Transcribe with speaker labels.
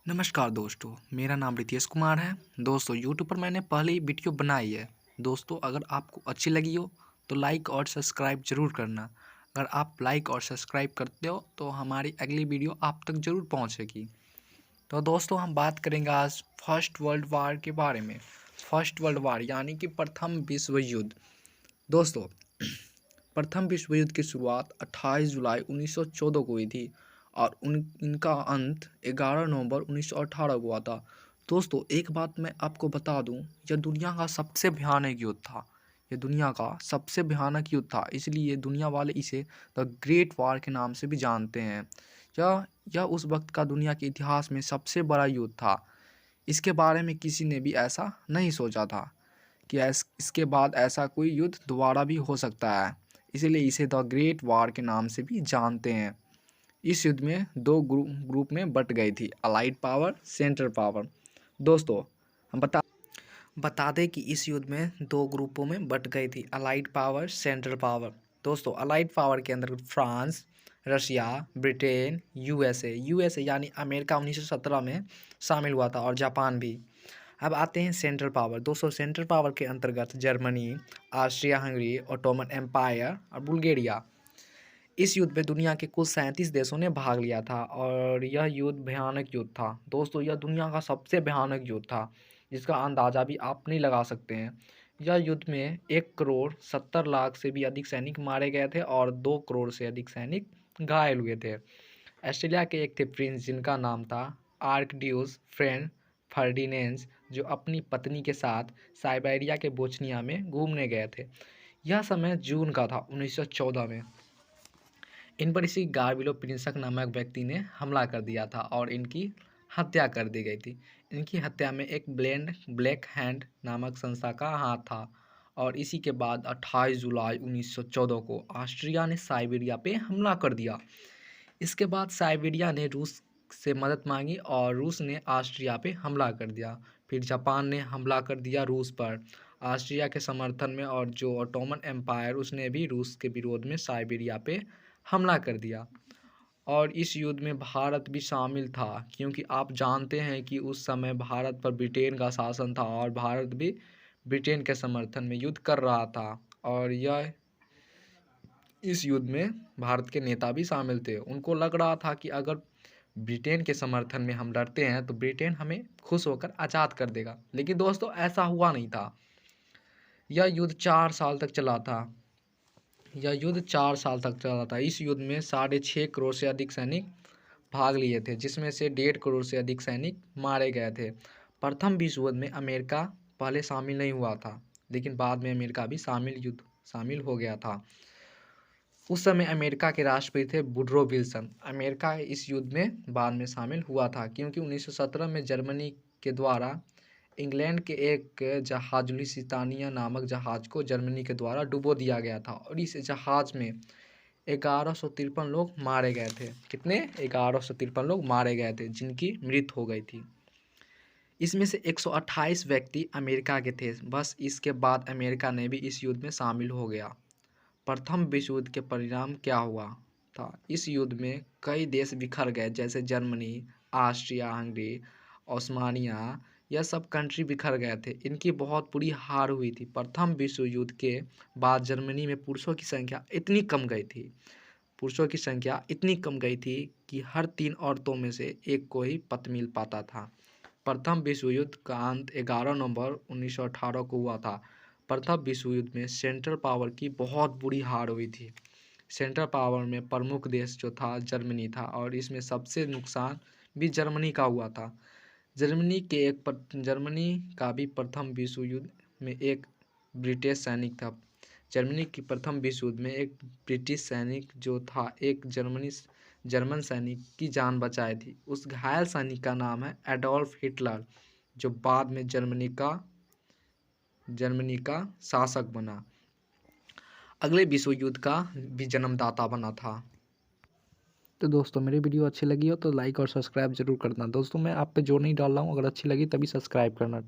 Speaker 1: नमस्कार दोस्तों, मेरा नाम रितेश कुमार है। दोस्तों यूट्यूब पर मैंने पहले ही वीडियो बनाई है। दोस्तों अगर आपको अच्छी लगी हो तो लाइक और सब्सक्राइब ज़रूर करना। अगर आप लाइक और सब्सक्राइब करते हो तो हमारी अगली वीडियो आप तक ज़रूर पहुंचेगी। तो दोस्तों हम बात करेंगे आज फर्स्ट वर्ल्ड वार के बारे में। फर्स्ट वर्ल्ड वार यानी कि प्रथम विश्व युद्ध। दोस्तों प्रथम विश्व युद्ध की शुरुआत 28 जुलाई 1914 को हुई थी और इनका अंत 11 नवंबर 1918 को हुआ था। दोस्तों एक बात मैं आपको बता दूं, यह दुनिया का सबसे भयानक युद्ध था। यह दुनिया का सबसे भयानक युद्ध था, इसलिए दुनिया वाले इसे द ग्रेट वार के नाम से भी जानते हैं। यह उस वक्त का दुनिया के इतिहास में सबसे बड़ा युद्ध था। इसके बारे में किसी ने भी ऐसा नहीं सोचा था कि इसके बाद ऐसा कोई युद्ध दोबारा भी हो सकता है, इसीलिए इसे द ग्रेट वार के नाम से भी जानते हैं। इस युद्ध में दो ग्रुप में बट गई थी, अलाइड पावर, सेंट्रल पावर। दोस्तों हम बता दें कि इस युद्ध में दो ग्रुपों में बट गई थी, अलाइड पावर, सेंट्रल पावर। दोस्तों अलाइड पावर के अंदर फ्रांस, रशिया, ब्रिटेन, यूएसए यानी अमेरिका 1917 में शामिल हुआ था और जापान भी। अब आते हैं सेंट्रल पावर। दोस्तों सेंट्रल पावर के अंतर्गत Germany, Austria Hungary, Ottoman Empire और बुल्गारिया। इस युद्ध में दुनिया के कुल 37 देशों ने भाग लिया था और यह युद्ध भयानक युद्ध था। दोस्तों यह दुनिया का सबसे भयानक युद्ध था, जिसका अंदाज़ा भी आप नहीं लगा सकते हैं। यह युद्ध में 1,70,00,000 से भी अधिक सैनिक मारे गए थे और 2 करोड़ से अधिक सैनिक घायल हुए थे। ऑस्ट्रेलिया के एक थे प्रिंस जिनका नाम था आर्कड्यूस फ्रेंड फर्डिनेंड, जो अपनी पत्नी के साथ साइबेरिया के बोस्निया में घूमने गए थे। यह समय जून का था 1914 में। इन पर इसी गार्बिलो प्रिंसक नामक व्यक्ति ने हमला कर दिया था और इनकी हत्या कर दी गई थी। इनकी हत्या में एक ब्लैक हैंड नामक संस्था का हाथ था और इसी के बाद 28 जुलाई 1914 को ऑस्ट्रिया ने साइबेरिया पे हमला कर दिया। इसके बाद साइबेरिया ने रूस से मदद मांगी और रूस ने ऑस्ट्रिया पे हमला कर दिया। फिर जापान ने हमला कर दिया रूस पर ऑस्ट्रिया के समर्थन में, और जो ओटोमन एम्पायर उसने भी रूस के विरोध में साइबेरिया पे हमला कर दिया। और इस युद्ध में भारत भी शामिल था, क्योंकि आप जानते हैं कि उस समय भारत पर ब्रिटेन का शासन था और भारत भी ब्रिटेन के समर्थन में युद्ध कर रहा था। और इस युद्ध में भारत के नेता भी शामिल थे। उनको लग रहा था कि अगर ब्रिटेन के समर्थन में हम लड़ते हैं तो ब्रिटेन हमें खुश होकर आज़ाद कर देगा, लेकिन दोस्तों ऐसा हुआ नहीं था। यह युद्ध 4 साल तक चला था। इस युद्ध में 6.5 करोड़ से अधिक सैनिक भाग लिए थे, जिसमें से 1.5 करोड़ से अधिक सैनिक मारे गए थे। प्रथम विश्व युद्ध में अमेरिका पहले शामिल नहीं हुआ था, लेकिन बाद में अमेरिका भी शामिल हो गया था। उस समय अमेरिका के राष्ट्रपति थे वुडरो विल्सन। अमेरिका इस युद्ध में बाद में शामिल हुआ था, क्योंकि 1917 में जर्मनी के द्वारा इंग्लैंड के एक जहाज लुइसितानिया नामक जहाज को जर्मनी के द्वारा डुबो दिया गया था और इस जहाज में 1153 लोग मारे गए थे। कितने? 1153 लोग मारे गए थे, जिनकी मृत्यु हो गई थी। इसमें से 128 व्यक्ति अमेरिका के थे। बस इसके बाद अमेरिका ने भी इस युद्ध में शामिल हो गया। प्रथम विश्व युद्ध के परिणाम क्या हुआ था? इस युद्ध में कई देश बिखर गए, जैसे जर्मनी, ऑस्ट्रिया हंगरी, ओस्मानिया, यह सब कंट्री बिखर गए थे। इनकी बहुत बुरी हार हुई थी। प्रथम विश्व युद्ध के बाद जर्मनी में पुरुषों की संख्या इतनी कम गई थी कि हर 3 औरतों में से एक को ही पति मिल पाता था। प्रथम विश्व युद्ध का अंत 11 नवंबर 1918 को हुआ था। प्रथम विश्व युद्ध में सेंट्रल पावर की बहुत बुरी हार हुई थी। सेंट्रल पावर में प्रमुख देश जो था जर्मनी था, और इसमें सबसे नुकसान भी जर्मनी का हुआ था। जर्मनी का भी प्रथम विश्व युद्ध में एक ब्रिटिश सैनिक था। जर्मनी की प्रथम विश्व युद्ध में एक ब्रिटिश सैनिक जो था एक जर्मन सैनिक की जान बचाई थी। उस घायल सैनिक का नाम है एडोल्फ हिटलर, जो बाद में जर्मनी का शासक बना। अगले विश्व युद्ध का भी जन्मदाता बना था। तो दोस्तों मेरी वीडियो अच्छी लगी हो तो लाइक और सब्सक्राइब जरूर करना। दोस्तों मैं आप पे जो नहीं डाल रहा हूँ, अगर अच्छी लगी तभी सब्सक्राइब करना।